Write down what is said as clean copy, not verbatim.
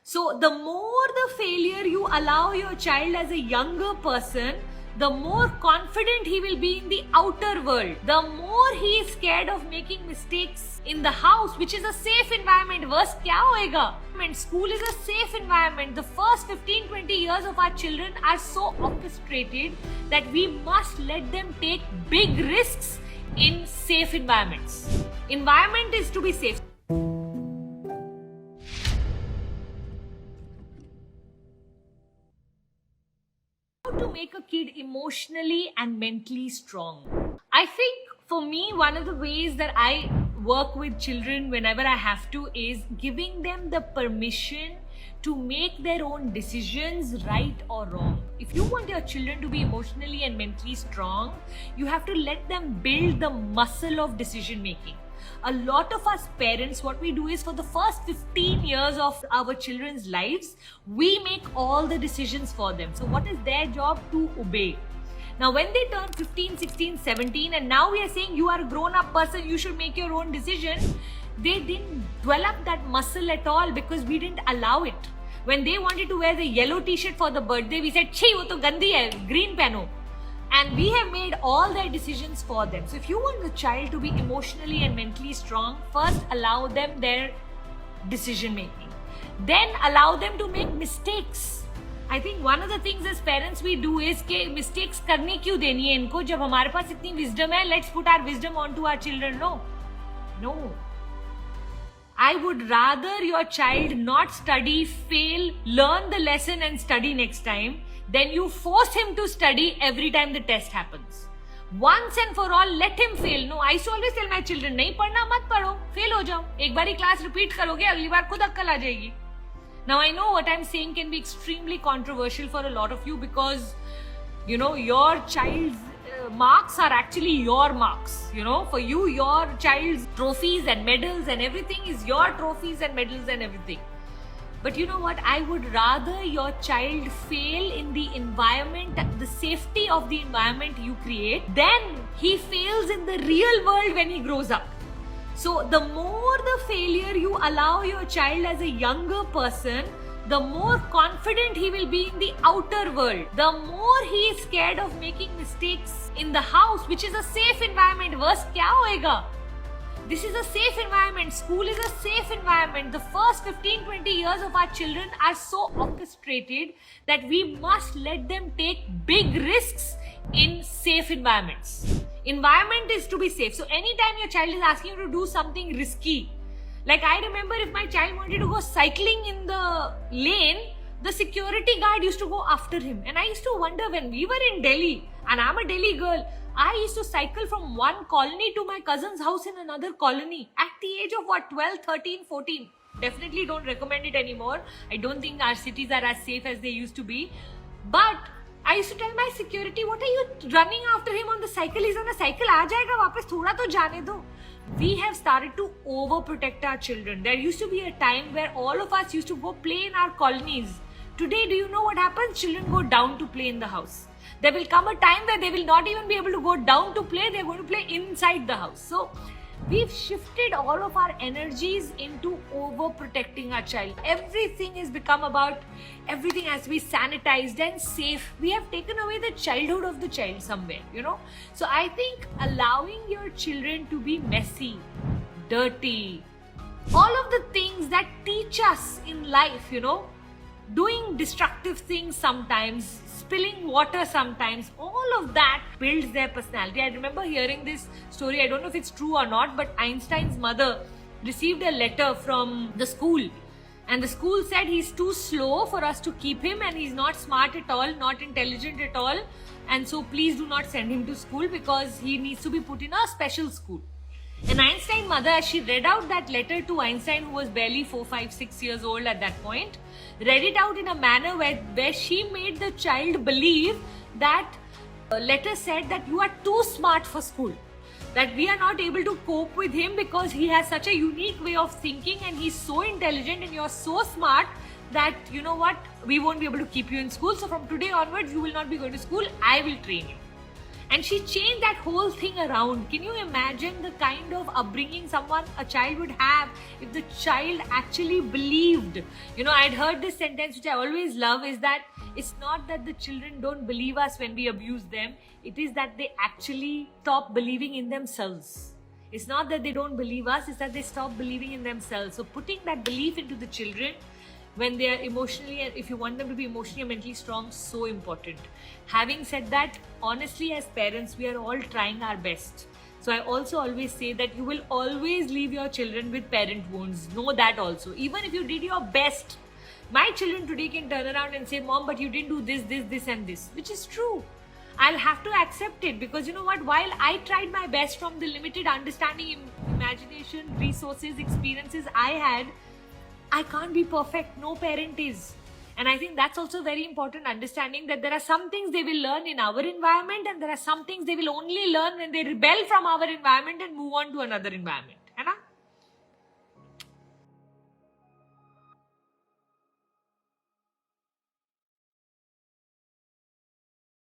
So the more the failure you allow your child as a younger person, the more confident he will be in the outer world. The more he is scared of making mistakes in the house, which is a safe environment. Worse kya hoega? School is a safe environment. The first 15-20 years of our children are so orchestrated that we must let them take big risks in safe environments. Environment is to be safe. To make a kid emotionally and mentally strong. I think for me, one of the ways that I work with children whenever I have to is giving them the permission to make their own decisions, right or wrong. If you want your children to be emotionally and mentally strong, you have to let them build the muscle of decision making. A lot of us parents, what we do is for the first 15 years of our children's lives, we make all the decisions for them. So what is their job? To obey. Now when they turn 15, 16, 17 and now we are saying you are a grown-up person, you should make your own decision, they didn't develop that muscle at all because we didn't allow it. When they wanted to wear the yellow t-shirt for the birthday, we said, "Chhi, wo to gandi hai, green pehno." And we have made all their decisions for them. So if you want the child to be emotionally and mentally strong, first allow them their decision making. Then allow them to make mistakes. I think one of the things as parents we do is कि mistakes करने क्यों देनी है इनको जब हमारे पास इतनी wisdom है, let's put our wisdom onto our children. No. I would rather your child not study, fail, learn the lesson and study next time, then you force him to study every time the test happens. Once and for all, let him fail. No, I used to always tell my children, नहीं पढ़ना मत पढ़ो, fail हो जाओ. एक बारी class repeat करोगे, अगली बार खुद अक्कल आ जाएगी. Now I know what I'm saying can be extremely controversial for a lot of you because, your child's marks are actually your marks. For you, your child's trophies and medals and everything is your trophies and medals and everything. But you know what? I would rather your child fail in the environment, the safety of the environment you create, than he fails in the real world when he grows up. So the more the failure you allow your child as a younger person, the more confident he will be in the outer world. The more he is scared of making mistakes in the house, which is a safe environment. Worse kya hoega? This is a safe environment. School is a safe environment. The first 15-20 years of our children are so orchestrated that we must let them take big risks in safe environments. Environment is to be safe. So anytime your child is asking you to do something risky, like I remember if my child wanted to go cycling in the lane, the security guard used to go after him. And I used to wonder when we were in Delhi, and I'm a Delhi girl, I used to cycle from one colony to my cousin's house in another colony at the age of 12, 13, 14. Definitely don't recommend it anymore. I don't think our cities are as safe as they used to be. But I used to tell my security, what are you running after him on the cycle? He's on a cycle. Aa jayega wapas, thoda to jaane do. We have started to overprotect our children. There used to be a time where all of us used to go play in our colonies. Today, do you know what happens? Children go down to play in the house. There will come a time where they will not even be able to go down to play. They're going to play inside the house. So we've shifted all of our energies into overprotecting our child. Everything has become about everything has to be sanitized and safe. We have taken away the childhood of the child somewhere, So I think allowing your children to be messy, dirty, all of the things that teach us in life, doing destructive things sometimes, spilling water sometimes, all of that builds their personality. I remember hearing this story, I don't know if it's true or not, but Einstein's mother received a letter from the school and the school said he's too slow for us to keep him and he's not smart at all, not intelligent at all, and so please do not send him to school because he needs to be put in a special school. And Einstein's mother, as she read out that letter to Einstein, who was barely 4, 5, 6 years old at that point, read it out in a manner where she made the child believe that letter said that you are too smart for school. That we are not able to cope with him because he has such a unique way of thinking and he's so intelligent and you're so smart that, we won't be able to keep you in school. So from today onwards, you will not be going to school. I will train you. And she changed that whole thing around. Can you imagine the kind of upbringing a child would have if the child actually believed? I'd heard this sentence, which I always love, is that it's not that the children don't believe us when we abuse them, it is that they actually stop believing in themselves. It's not that they don't believe us, it's that they stop believing in themselves. So putting that belief into the children when they are emotionally, and if you want them to be emotionally and mentally strong, so important. Having said that, honestly, as parents, we are all trying our best. So I also always say that you will always leave your children with parent wounds. Know that also. Even if you did your best, my children today can turn around and say, Mom, but you didn't do this and this, which is true. I'll have to accept it, because you know what, while I tried my best from the limited understanding, imagination, resources, experiences I had, I can't be perfect. No parent is. And I think that's also very important, understanding that there are some things they will learn in our environment, and there are some things they will only learn when they rebel from our environment and move on to another environment. है ना?